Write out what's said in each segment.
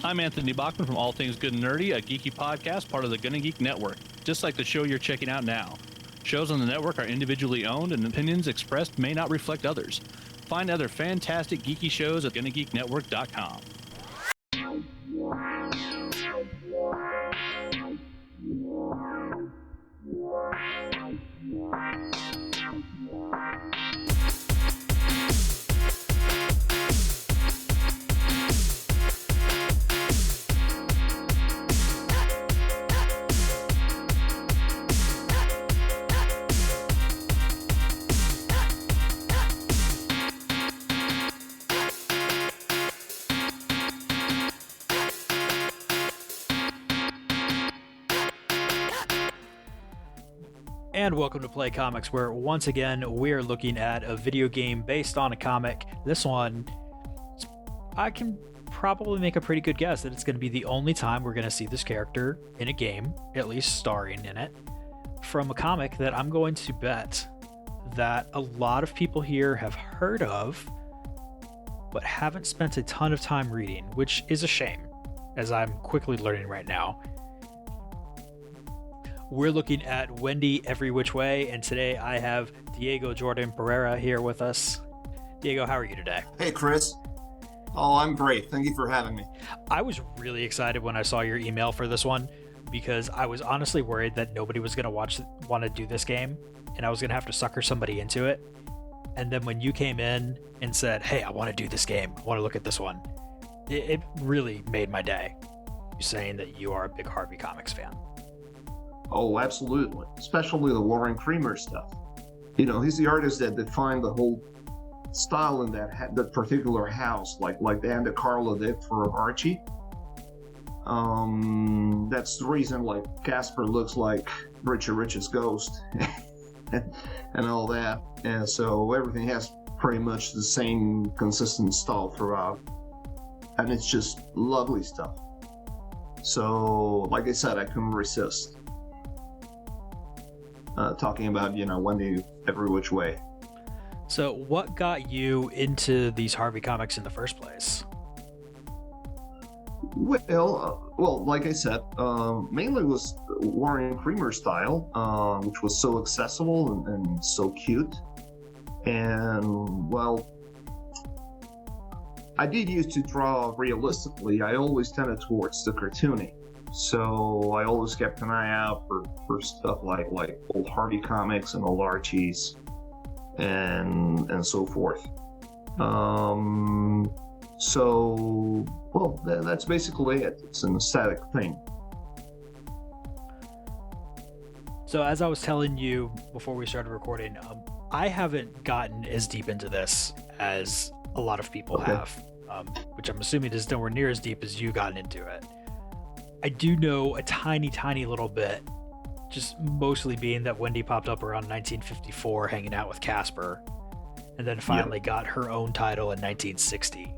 I'm Anthony Bachman from All Things Good and Nerdy, a geeky podcast part of the Gonna Geek Network, just like the show you're checking out now. Shows on the network are individually owned and opinions expressed may not reflect others. Find other fantastic geeky shows at GonnaGeekNetwork.com. And welcome to Play Comics, where once again we're looking at a video game based on a comic. This one, I can probably make a pretty good guess that it's going to be the only time we're going to see this character in a game, at least starring in it, from a comic that I'm going to bet that a lot of people here have heard of, but haven't spent a ton of time reading, which is a shame, as I'm quickly learning right now. We're looking at Wendy Every Which Way, and today I have Diego Jordan Pereira here with us. Diego, how are you today? Hey, Chris. Oh, I'm great. Thank you for having me. I was really excited when I saw your email for this one, because I was honestly worried that nobody was going to want to do this game, and I was going to have to sucker somebody into it. And then when you came in and said, hey, I want to do this game, I want to look at this one, it really made my day. You saying that you are a big Harvey Comics fan. Oh, absolutely. Especially the Warren Creamer stuff. You know, he's the artist that defined the whole style in that particular house, like Dan DeCarlo did for Archie. That's the reason, like, Casper looks like Richard Rich's ghost and all that. And so everything has pretty much the same consistent style throughout. And it's just lovely stuff. So, like I said, I couldn't resist. Talking about, Wendy Every Which Way. So what got you into these Harvey Comics in the first place? Well, like I said, mainly was Warren Creamer style, which was so accessible and so cute. And, well, I did used to draw realistically. I always tended towards the cartoony. So I always kept an eye out for stuff like old Harvey Comics and old Archies and so forth. That's basically it. It's an aesthetic thing. So as I was telling you before we started recording, I haven't gotten as deep into this as a lot of people have, which I'm assuming is nowhere near as deep as you gotten into it. I do know a tiny little bit, just mostly being that Wendy popped up around 1954 hanging out with Casper, and then finally got her own title in 1960.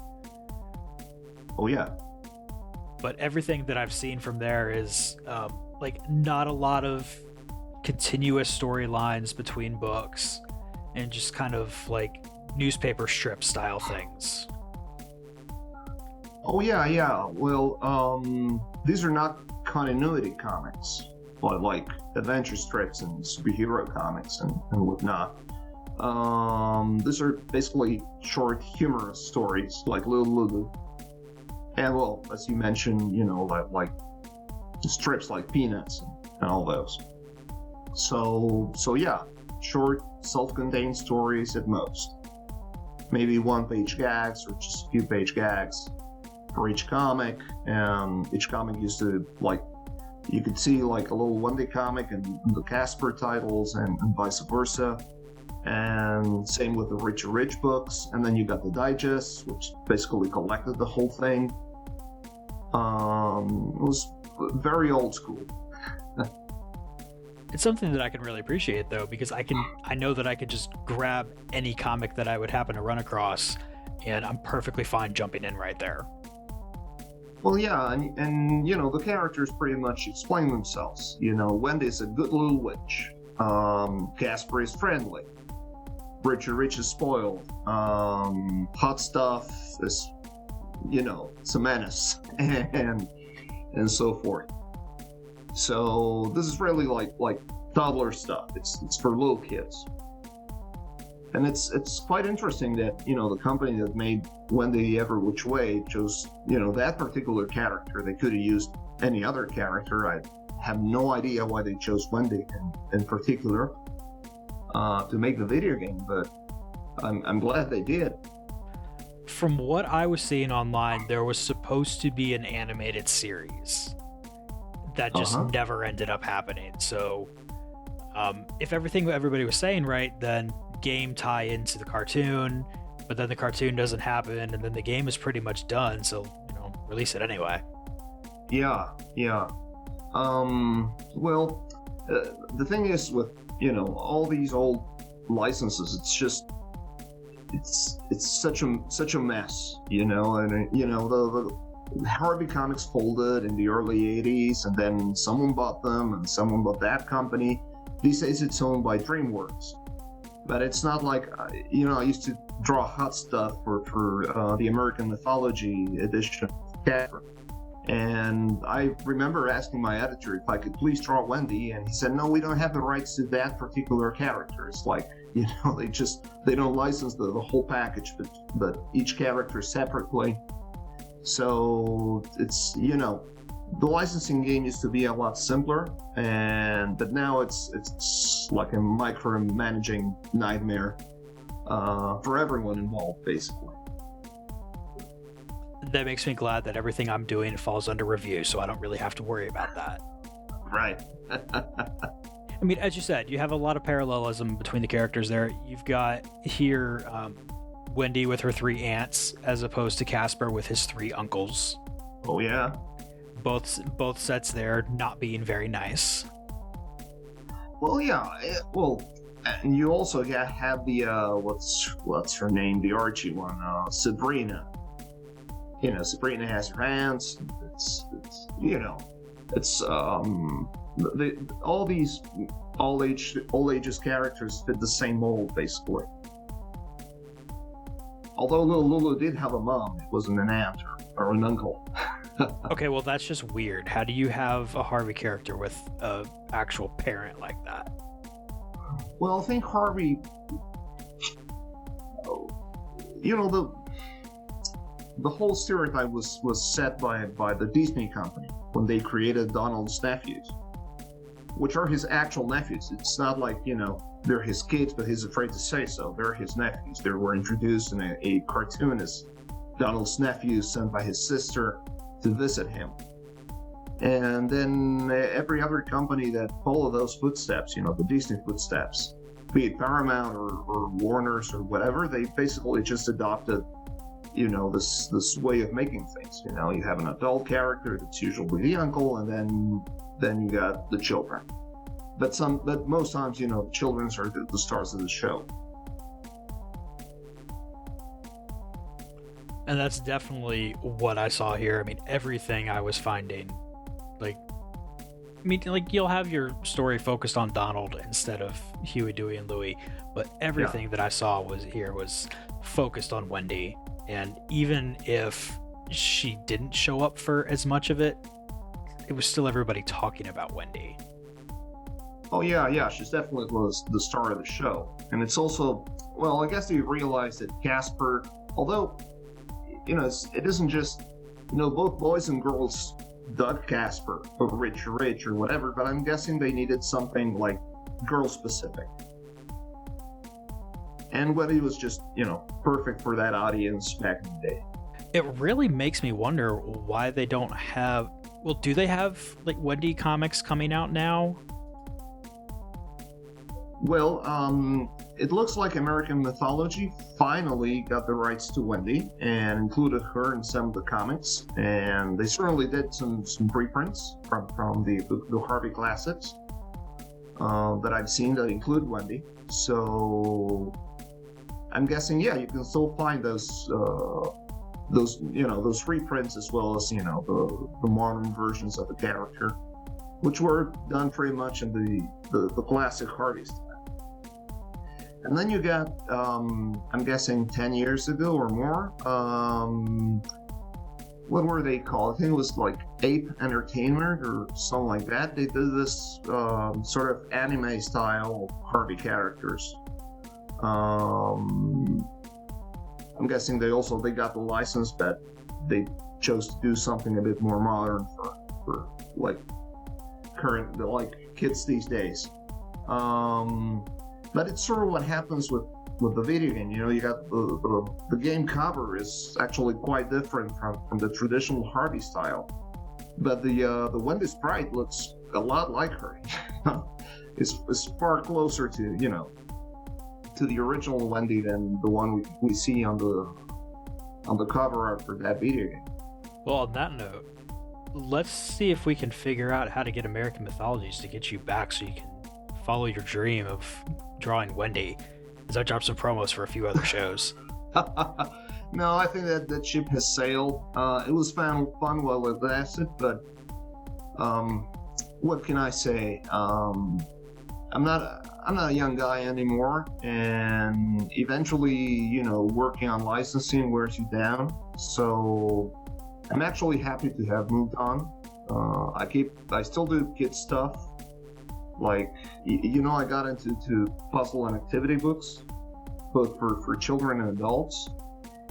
Oh, yeah. But everything that I've seen from there is not a lot of continuous storylines between books and just kind of like newspaper strip style things. Oh, yeah. Well, these are not continuity comics, but like adventure strips and superhero comics and whatnot. These are basically short, humorous stories like Little Lulu. And, well, as you mentioned, like strips like Peanuts and all those. So yeah, short, self-contained stories at most. Maybe one-page gags or just a few-page gags for each comic, and each comic used to, like, you could see like a little Wendy comic and the Casper titles and vice versa, and same with the Richard Rich books, and then you got the digests, which basically collected the whole thing. It was very old school. It's something that I can really appreciate, though, because I know that I could just grab any comic that I would happen to run across, and I'm perfectly fine jumping in right there. Well, yeah, and the characters pretty much explain themselves. Wendy's a good little witch. Casper is friendly. Richard Rich is spoiled. Hot Stuff is it's a menace and so forth. So this is really like toddler stuff. It's for little kids. And it's quite interesting that, the company that made Wendy Every Which Way chose, that particular character. They could have used any other character. I have no idea why they chose Wendy in particular to make the video game, but I'm glad they did. From what I was seeing online, there was supposed to be an animated series that just never ended up happening. So if everything everybody was saying right, then game tie into the cartoon, but then the cartoon doesn't happen, and then the game is pretty much done, so release it anyway. Yeah. Well, the thing is with all these old licenses, it's such a mess, and the Harvey Comics folded in the early 80s, and then someone bought them and someone bought that company. These days it's owned by DreamWorks. But it's not like, I used to draw hot stuff for the American Mythology edition of Casper. And I remember asking my editor if I could please draw Wendy, and he said, no, we don't have the rights to that particular character. It's like, they don't license the whole package, but each character separately. So it's, the licensing game used to be a lot simpler, but now it's like a micromanaging nightmare for everyone involved, basically. That makes me glad that everything I'm doing falls under review, so I don't really have to worry about that. Right. I mean, as you said, you have a lot of parallelism between the characters there. You've got here Wendy with her 3 aunts, as opposed to Casper with his 3 uncles. Oh yeah. Both sets there not being very nice. Well, yeah. And you also have the what's her name, the Archie one, Sabrina. Sabrina has her aunts. It's all these all ages characters fit the same mold, basically. Although little Lulu did have a mom, it wasn't an aunt or an uncle. Okay, well, that's just weird. How do you have a Harvey character with an actual parent like that? Well, I think Harvey, the whole stereotype was set by the Disney company when they created Donald's nephews, which are his actual nephews. It's not like, they're his kids, but he's afraid to say so. They're his nephews. They were introduced in a cartoon as Donald's nephews sent by his sister to visit him. And then every other company that followed those footsteps, the Disney footsteps, be it Paramount or Warner's or whatever, they basically just adopted, this way of making things. You have an adult character that's usually the uncle, and then you got the children. But most times, the children are the stars of the show. And that's definitely what I saw here. I mean, everything I was finding, you'll have your story focused on Donald instead of Huey, Dewey, and Louie, but everything that I saw was focused on Wendy. And even if she didn't show up for as much of it, it was still everybody talking about Wendy. Oh yeah, she's definitely was the star of the show. And it's also, well, I guess you realize that Casper, although it isn't just, both boys and girls dug Casper or Rich or whatever, but I'm guessing they needed something like girl specific. And Wendy was just, perfect for that audience back in the day. It really makes me wonder why they don't have, do they have Wendy comics coming out now? Well, it looks like American Mythology finally got the rights to Wendy and included her in some of the comics. And they certainly did some reprints from the Harvey Classics that I've seen that include Wendy. So I'm guessing, you can still find those reprints as well as, the modern versions of the character, which were done pretty much in the classic Harvey style. And then you got, I'm guessing 10 years ago or more, what were they called? I think it was like Ape Entertainment or something like that. They did this sort of anime style Harvey characters. I'm guessing they got the license, but they chose to do something a bit more modern for like current kids these days. But it's sort of what happens with the video game. You got the game cover is actually quite different from the traditional Harvey style, but the Wendy sprite looks a lot like her. It's far closer to to the original Wendy than the one we see on the cover art for that video game. Well, on that note, let's see if we can figure out how to get American Mythologies to get you back so you can follow your dream of drawing Wendy, as I dropped some promos for a few other shows. No, I think that ship has sailed. It was fun while it lasted, but what can I say? I'm not a young guy anymore, and eventually, working on licensing wears you down. So I'm actually happy to have moved on. I still do kid stuff. Like, I got into puzzle and activity books, both for children and adults.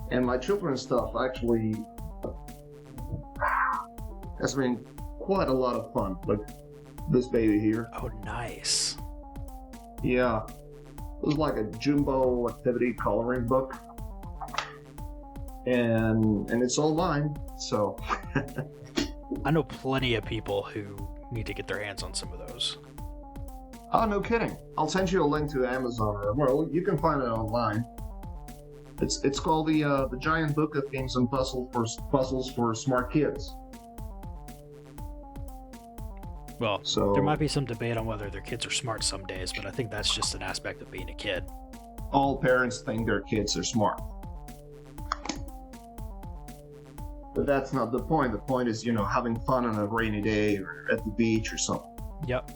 And my children's stuff actually has been quite a lot of fun. Like this baby here. Oh, nice. Yeah. It was like a jumbo activity coloring book. And it's all mine, so. I know plenty of people who need to get their hands on some of those. Oh, no kidding. I'll send you a link to Amazon, or you can find it online. It's called the Giant Book of Games and Puzzles for Smart Kids. Well, so, there might be some debate on whether their kids are smart some days, but I think that's just an aspect of being a kid. All parents think their kids are smart. But that's not the point. The point is, having fun on a rainy day or at the beach or something. Yep.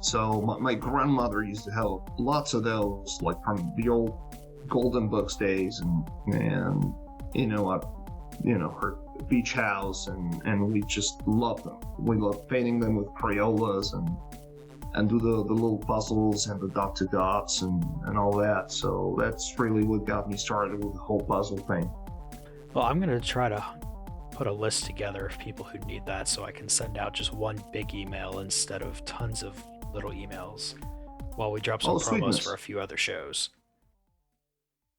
So my grandmother used to have lots of those, like from the old Golden Books days, and her beach house, and we just loved them. We loved painting them with Crayolas and do the little puzzles and the dot to dots and all that. So that's really what got me started with the whole puzzle thing. Well, I'm gonna try to put a list together of people who need that, so I can send out just one big email instead of tons of little emails while we drop some promos sweetness. for a few other shows.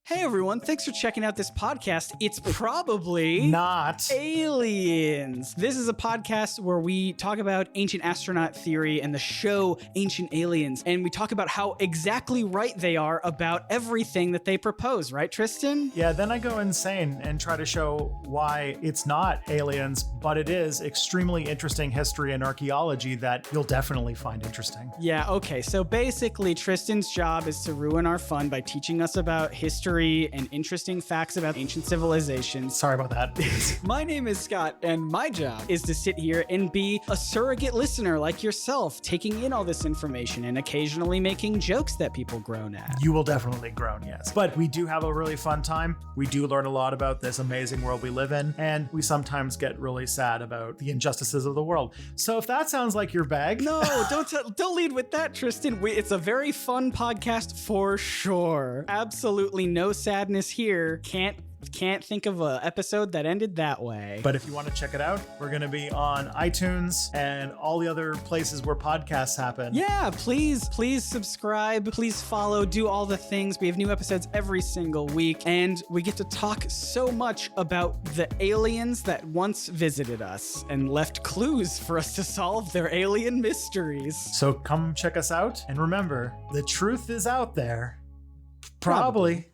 Hey everyone, thanks for checking out this podcast. It's probably not Aliens. This is a podcast where we talk about ancient astronaut theory and the show Ancient Aliens, and we talk about how exactly right they are about everything that they propose, right, Tristan? Yeah, then I go insane and try to show why it's not aliens, but it is extremely interesting history and archaeology that you'll definitely find interesting. Yeah, okay, so basically Tristan's job is to ruin our fun by teaching us about history and interesting facts about ancient civilizations. Sorry about that. My name is Scott, and my job is to sit here and be a surrogate listener like yourself, taking in all this information and occasionally making jokes that people groan at. You will definitely groan, yes. But we do have a really fun time. We do learn a lot about this amazing world we live in, and we sometimes get really sad about the injustices of the world. So if that sounds like your bag... No, don't lead with that, Tristan. It's a very fun podcast for sure. Absolutely no sadness here. Can't think of an episode that ended that way. But if you want to check it out, we're going to be on iTunes and all the other places where podcasts happen. Yeah, please subscribe, please follow, do all the things. We have new episodes every single week, and we get to talk so much about the aliens that once visited us and left clues for us to solve their alien mysteries. So come check us out, and remember, the truth is out there. Probably.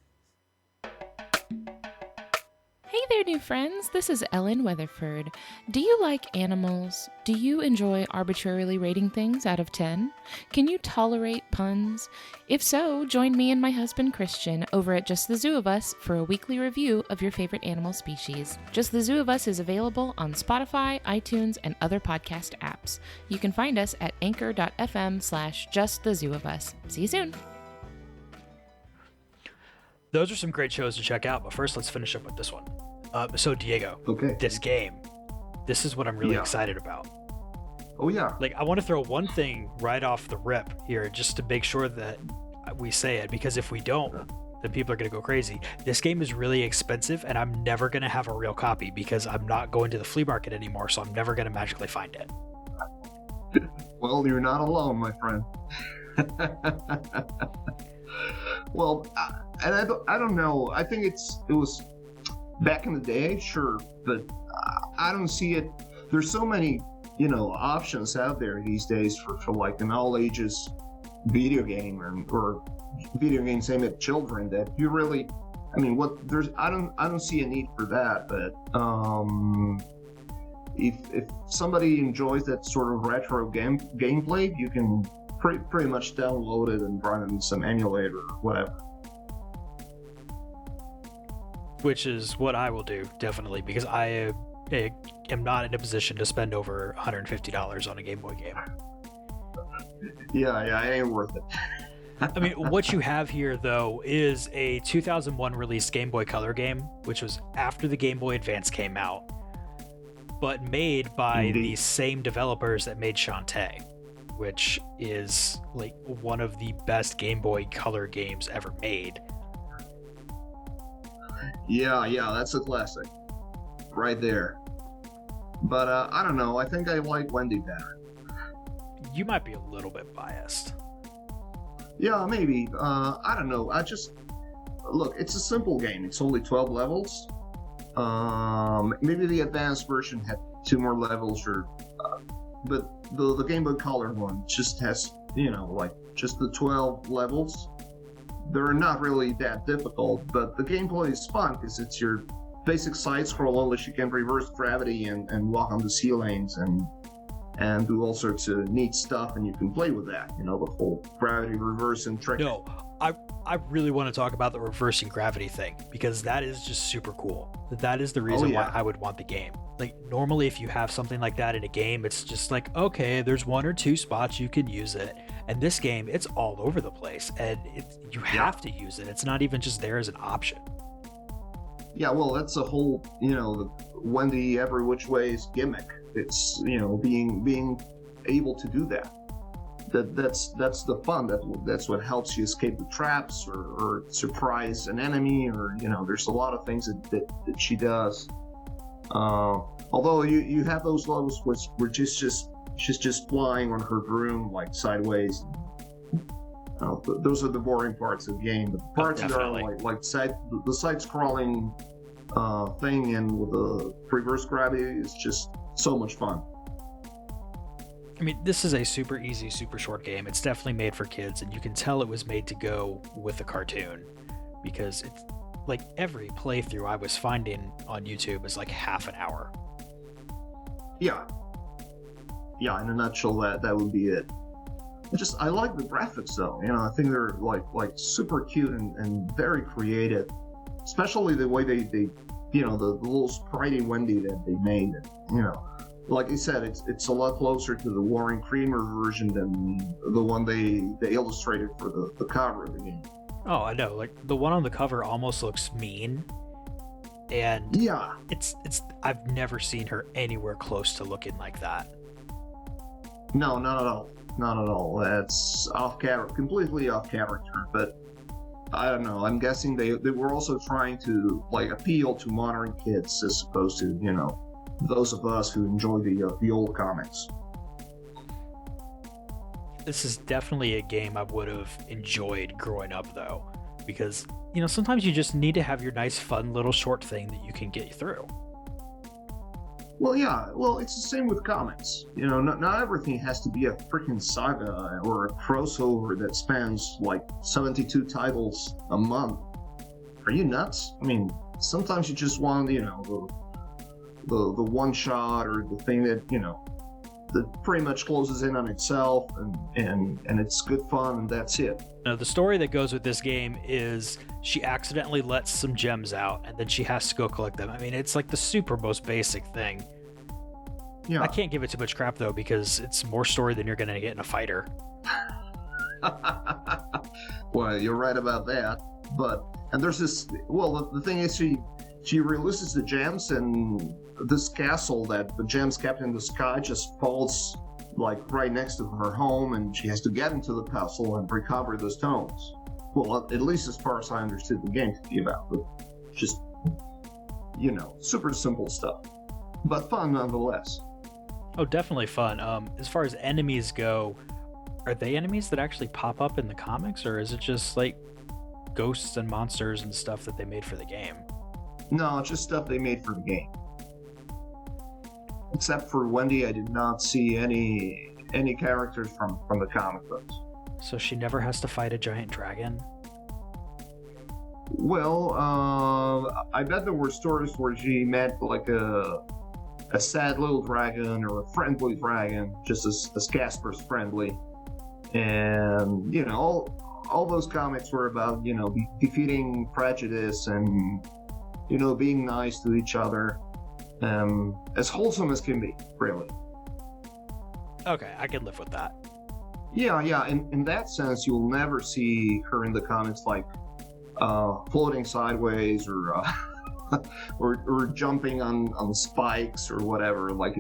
Hey there, new friends. This is Ellen Weatherford. Do you like animals? Do you enjoy arbitrarily rating things out of 10? Can you tolerate puns? If so, join me and my husband Christian over at Just the Zoo of Us for a weekly review of your favorite animal species. Just the Zoo of Us is available on Spotify, iTunes, and other podcast apps. You can find us at anchor.fm/justthezooofus. See you soon. Those are some great shows to check out, but first let's finish up with this one. So Diego, Okay. this game, this is what I'm really Yeah. excited about. Oh yeah. Like, I want to throw one thing right off the rip here, just to make sure that we say it, because if we don't, then people are going to go crazy. This game is really expensive, and I'm never going to have a real copy because I'm not going to the flea market anymore, so I'm never going to magically find it. Well, you're not alone, my friend. Well, and I don't know. I think it was back in the day, sure, but I don't see it. There's so many, options out there these days for like an all ages video game or video games aimed at children that you really, I don't see a need for that. But if somebody enjoys that sort of retro gameplay, you can pretty much download it and run it in some emulator or whatever. Which is what I will do, definitely, because I am not in a position to spend over $150 on a Game Boy game. Yeah, it ain't worth it. I mean, what you have here, though, is a 2001 released Game Boy Color game, which was after the Game Boy Advance came out, but made by the same developers that made Shantae, which is like one of the best Game Boy Color games ever made. Yeah, that's a classic. Right there. But I don't know, I think I like Wendy better. You might be a little bit biased. Yeah, maybe. I don't know. Look, it's a simple game. It's only 12 levels. Maybe the advanced version had 2 more levels, but the Game Boy Color one just has, just the 12 levels. They're not really that difficult, but the gameplay is fun because it's your basic side scroll, unless you can reverse gravity and walk on the ceilings and do all sorts of neat stuff, and you can play with that, the whole gravity reverse and trick. No, I really want to talk about the reversing gravity thing, because that is just super cool. That is the reason why I would want the game. Like, normally if you have something like that in a game, it's just like, okay, there's 1 or 2 spots you can use it. And this game, it's all over the place, and you have to use it. It's not even just there as an option. Yeah, well, that's a whole, the Wendy every which ways gimmick. It's, being able to do that. That's the fun. That's what helps you escape the traps or surprise an enemy, or there's a lot of things that she does. Although you have those levels where she's just flying on her broom like sideways. Those are the boring parts of the game. The parts that are like the side scrolling thing and with the reverse gravity is just so much fun. I mean, this is a super easy, super short game. It's definitely made for kids, and you can tell it was made to go with a cartoon, because it's like every playthrough I was finding on YouTube is like half an hour. Yeah, in a nutshell, that would be it. I like the graphics though. I think they're like super cute and very creative, especially the way they the little spritey Wendy that they made. Like I said, it's a lot closer to the Warren Creamer version than the one they illustrated for the cover of the game. Oh, I know. Like, the one on the cover almost looks mean, and yeah, it's I've never seen her anywhere close to looking like that. No, not at all. That's completely off character. But I don't know. I'm guessing they were also trying to appeal to modern kids as opposed to those of us who enjoy the old comics. This is definitely a game I would have enjoyed growing up, though, because sometimes you just need to have your nice, fun little short thing that you can get you through. Well, yeah. Well, it's the same with comics. Not everything has to be a freaking saga or a crossover that spans 72 titles a month. Are you nuts? I mean, sometimes you just want the one shot or the thing that that pretty much closes in on itself and it's good fun, and that's it. Now, the story that goes with this game is she accidentally lets some gems out, and then she has to go collect them. I mean, it's like the super most basic thing. Yeah. I can't give it too much crap, though, because it's more story than you're going to get in a fighter. Well, you're right about that. And there's this. Well, the thing is, she releases the gems, and this castle that the gems kept in the sky just falls like right next to her home, and she has to get into the castle and recover the stones. Well, at least as far as I understood the game to be about, but just, super simple stuff, but fun nonetheless. Oh, definitely fun. As far as enemies go, are they enemies that actually pop up in the comics, or is it just like ghosts and monsters and stuff that they made for the game? No, it's just stuff they made for the game. Except for Wendy, I did not see any characters from the comic books. So she never has to fight a giant dragon? Well, I bet there were stories where she met like a sad little dragon or a friendly dragon, just as Casper's friendly. And, all those comics were about, defeating prejudice and, being nice to each other. As wholesome as can be, really. Okay, I can live with that. Yeah. In that sense, you'll never see her in the comics like floating sideways or or jumping on spikes or whatever, like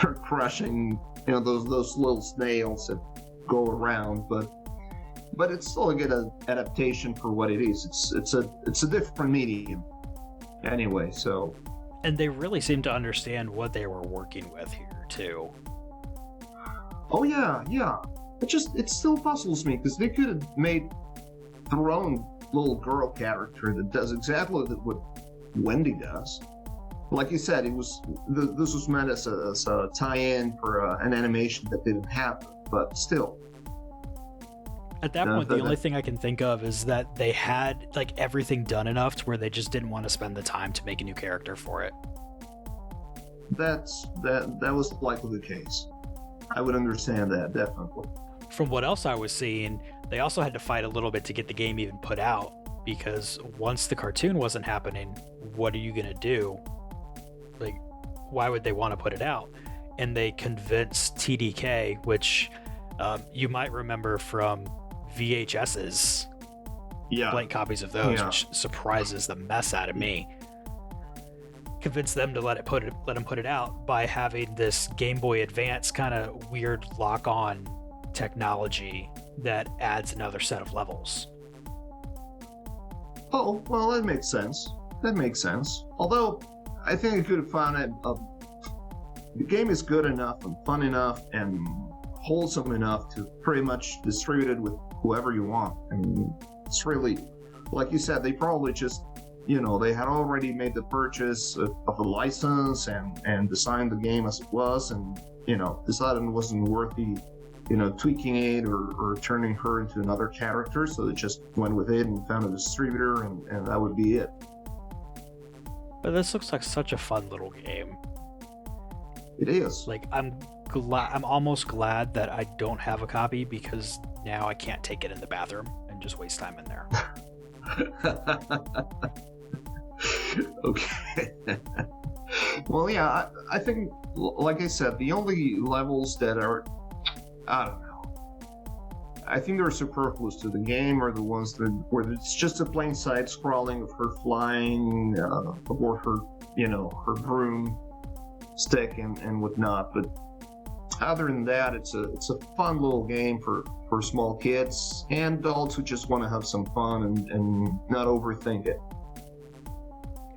or crushing, those little snails that go around. But it's still a good adaptation for what it is. It's a different medium. Anyway, so. And they really seem to understand what they were working with here, too. Oh, yeah. It still puzzles me, because they could have made their own little girl character that does exactly what Wendy does. Like you said, this was meant as a tie-in for an animation that didn't happen, but still. At that point, the only thing I can think of is that they had like everything done enough to where they just didn't want to spend the time to make a new character for it. That was likely the case. I would understand that, definitely. From what else I was seeing, they also had to fight a little bit to get the game even put out, because once the cartoon wasn't happening, what are you going to do? Like, why would they want to put it out? And they convinced TDK, which you might remember from VHS's, blank copies of those, which surprises the mess out of me. Convinced them to let them put it out by having this Game Boy Advance kind of weird lock-on technology that adds another set of levels. Oh, well, that makes sense. Although, I think I could have found it. The game is good enough and fun enough and wholesome enough to pretty much distribute it with whoever you want. I mean, it's really, like you said, they probably just, they had already made the purchase of the license and designed the game as it was, and, decided it wasn't worthy, tweaking it or turning her into another character, so they just went with it and found a distributor, and that would be it. But this looks like such a fun little game. It is. Like, I'm almost glad that I don't have a copy, because now I can't take it in the bathroom and just waste time in there. Okay. Well, yeah, I think, like I said, the only levels that are, I don't know, I think they're superfluous to the game are the ones where it's just a plain side scrolling of her flying, or her, her broom stick and whatnot. But other than that, it's a fun little game for small kids and adults who just want to have some fun and not overthink it.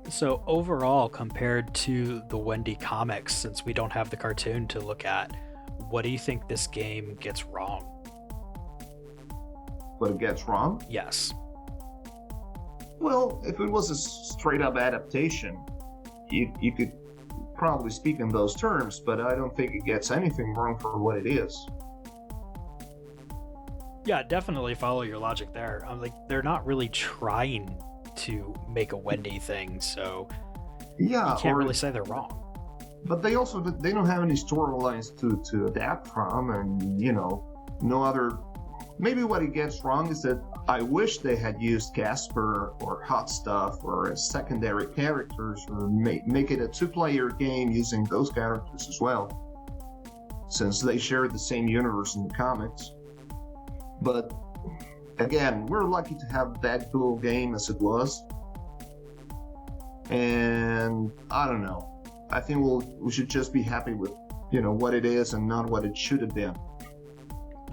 So overall, compared to the Wendy comics, since we don't have the cartoon to look at, what do you think this game gets wrong? What it gets wrong? Yes. Well, if it was a straight-up adaptation, you could probably speak in those terms, but I don't think it gets anything wrong for what it is. Yeah, definitely follow your logic there. I'm like, they're not really trying to make a Wendy thing, so yeah, you can't really say they're wrong. But they don't have any storylines to adapt from, and no other. Maybe what it gets wrong is that I wish they had used Casper or Hot Stuff or as secondary characters, or make it a 2-player game using those characters as well, since they share the same universe in the comics. But again, we're lucky to have that cool game as it was, And I don't know. I think we should just be happy with, what it is and not what it should have been.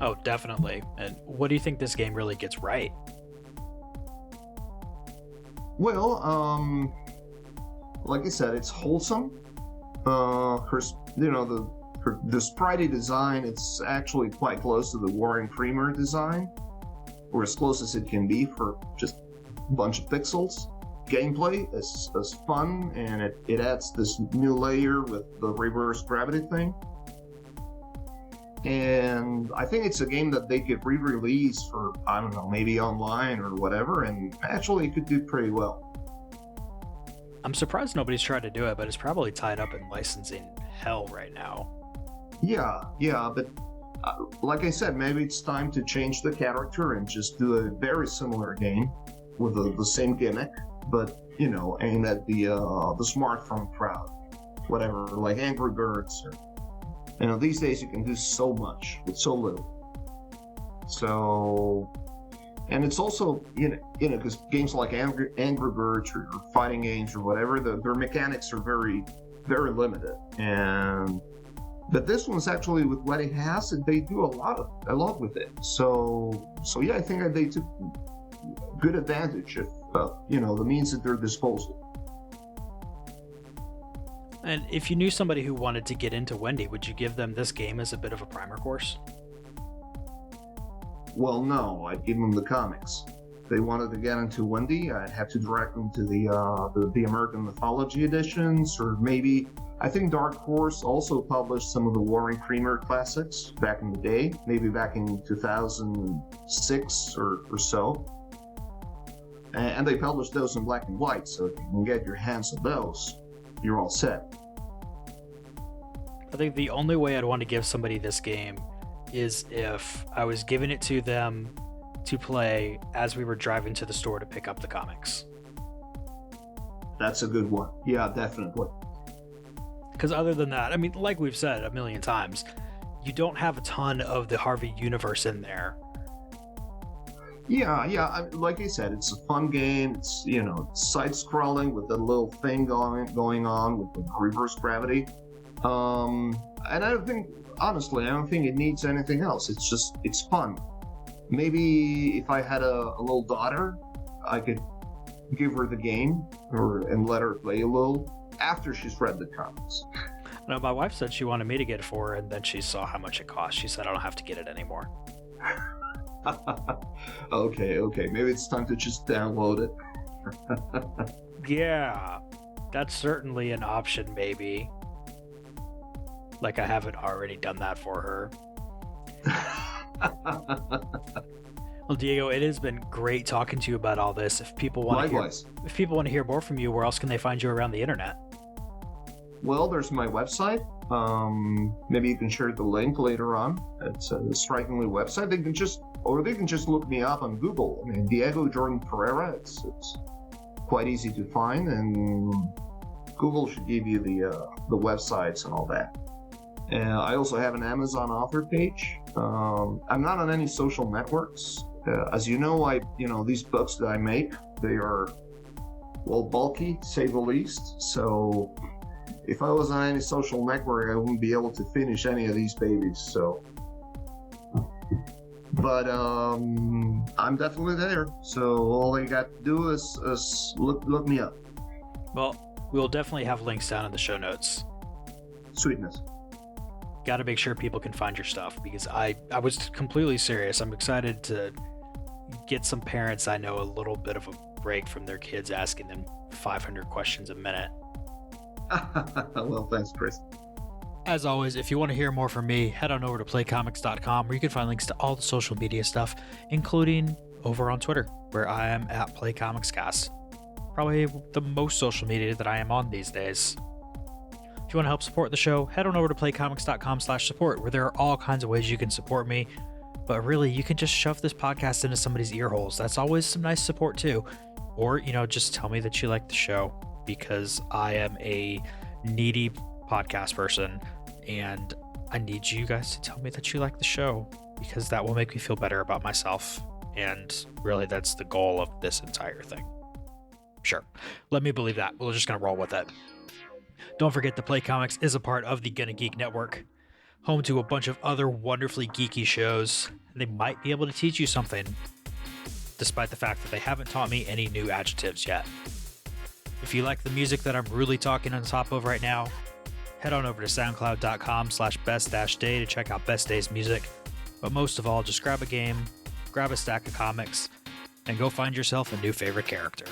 Oh, definitely. And what do you think this game really gets right? Well, like I said, it's wholesome. The sprite design, it's actually quite close to the Warren Creamer design, or as close as it can be for just a bunch of pixels. Gameplay is fun, and it adds this new layer with the reverse gravity thing. And I think it's a game that they could re-release for, I don't know, maybe online or whatever, and actually it could do pretty well. I'm surprised nobody's tried to do it, but it's probably tied up in licensing hell right now. Yeah, but like I said, maybe it's time to change the character and just do a very similar game with the same gimmick, but aimed at the smartphone crowd, whatever, like Angry Birds. Or, these days you can do so much with so little. So, and it's also because games like Angry Birds or fighting games or whatever, their mechanics are very, very limited. But this one's actually, with what it has, they do a lot with it. So yeah, I think that they took good advantage of the means at their disposal. And if you knew somebody who wanted to get into Wendy, would you give them this game as a bit of a primer course? Well, no, I'd give them the comics. If they wanted to get into Wendy, I'd have to direct them to the American Mythology editions, or maybe, I think Dark Horse also published some of the Warren Creamer classics back in the day, maybe back in 2006 or so. And they published those in black and white, so if you can get your hands on those, you're all set. I think the only way I'd want to give somebody this game is if I was giving it to them to play as we were driving to the store to pick up the comics. That's a good one. Yeah, definitely. Because other than that, I mean, like we've said a million times, you don't have a ton of the Harvey universe in there. Yeah. Like I said, it's a fun game. It's side-scrolling with the little thing going on with the reverse gravity. And I don't think it needs anything else. It's fun. Maybe if I had a little daughter, I could give her the game and let her play a little after she's read the comics. No, my wife said she wanted me to get it for her, and then she saw how much it cost. She said I don't have to get it anymore. Okay. Maybe it's time to just download it. Yeah, that's certainly an option, maybe. Like I haven't already done that for her. Well, Diego, it has been great talking to you about all this. If people want to hear more from you, where else can they find you around the internet? Well, there's my website. Maybe you can share the link later on. It's a strikingly website. They can just look me up on Google. I mean, Diego Jordan Pereira. It's quite easy to find, and Google should give you the websites and all that. I also have an Amazon author page. I'm not on any social networks. As you know, these books that I make, they are, well, bulky, to say the least. So if I was on any social network, I wouldn't be able to finish any of these babies. So, but I'm definitely there. So all you got to do is look me up. Well, we'll definitely have links down in the show notes. Sweetness. Got to make sure people can find your stuff, because I was completely serious. I'm excited to get some parents I know a little bit of a break from their kids asking them 500 questions a minute. Well, thanks, Chris. As always, if you want to hear more from me, head on over to playcomics.com, where you can find links to all the social media stuff, including over on Twitter, where I am at PlayComicsCast. Probably the most social media that I am on these days. If you want to help support the show, head on over to playcomics.com/support, where there are all kinds of ways you can support me. But really, you can just shove this podcast into somebody's ear holes. That's always some nice support too. Or, just tell me that you like the show, because I am a needy podcast person, and I need you guys to tell me that you like the show, because that will make me feel better about myself. And really, that's the goal of this entire thing. Sure. Let me believe that. We're just going to roll with it. Don't forget that Play Comics is a part of the Gonna Geek Network, home to a bunch of other wonderfully geeky shows. They might be able to teach you something, despite the fact that they haven't taught me any new adjectives yet. If you like the music that I'm really talking on top of right now, head on over to soundcloud.com/best-day to check out Best Day's music. But most of all, just grab a game, grab a stack of comics, and go find yourself a new favorite character.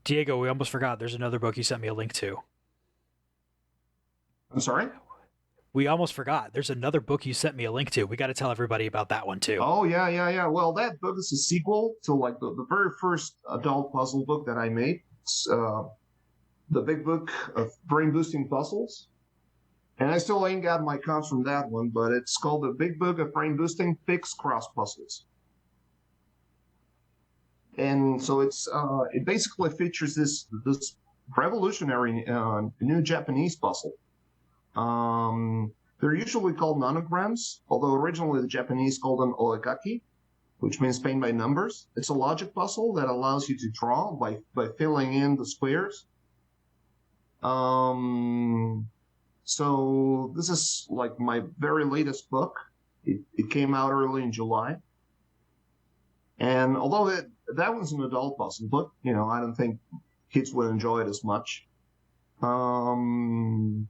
Diego, we almost forgot. There's another book you sent me a link to. I'm sorry? We almost forgot. There's another book you sent me a link to. We got to tell everybody about that one too. Oh, yeah. Well, that book is a sequel to like the very first adult puzzle book that I made. It's the Big Book of Brain Boosting Puzzles. And I still ain't got my comps from that one, but it's called the Big Book of Brain Boosting Fixed Cross Puzzles. And so it basically features this revolutionary new Japanese puzzle. They're usually called nanograms, although originally the Japanese called them oekaki, which means paint by numbers. It's a logic puzzle that allows you to draw by filling in the squares. So this is like my very latest book. It came out early in July. And although that was an adult puzzle book, I don't think kids would enjoy it as much. Well,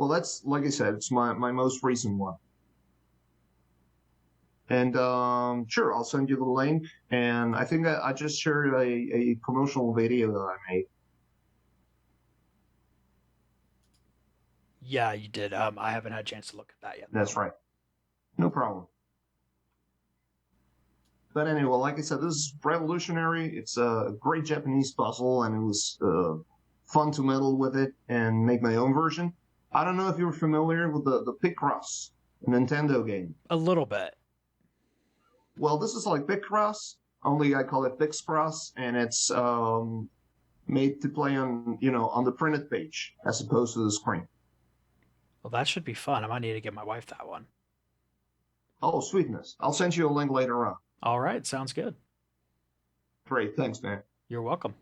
that's, like I said, it's my most recent one. And sure, I'll send you the link. And I think I just shared a promotional video that I made. Yeah, you did. I haven't had a chance to look at that yet. That's right. No problem. But anyway, like I said, this is revolutionary. It's a great Japanese puzzle, and it was fun to meddle with it and make my own version. I don't know if you're familiar with the Picross, a Nintendo game. A little bit. Well, this is like Picross, only I call it Pixcross, and it's made to play on the printed page as opposed to the screen. Well, that should be fun. I might need to get my wife that one. Oh, sweetness. I'll send you a link later on. All right, sounds good. Great, thanks, man. You're welcome.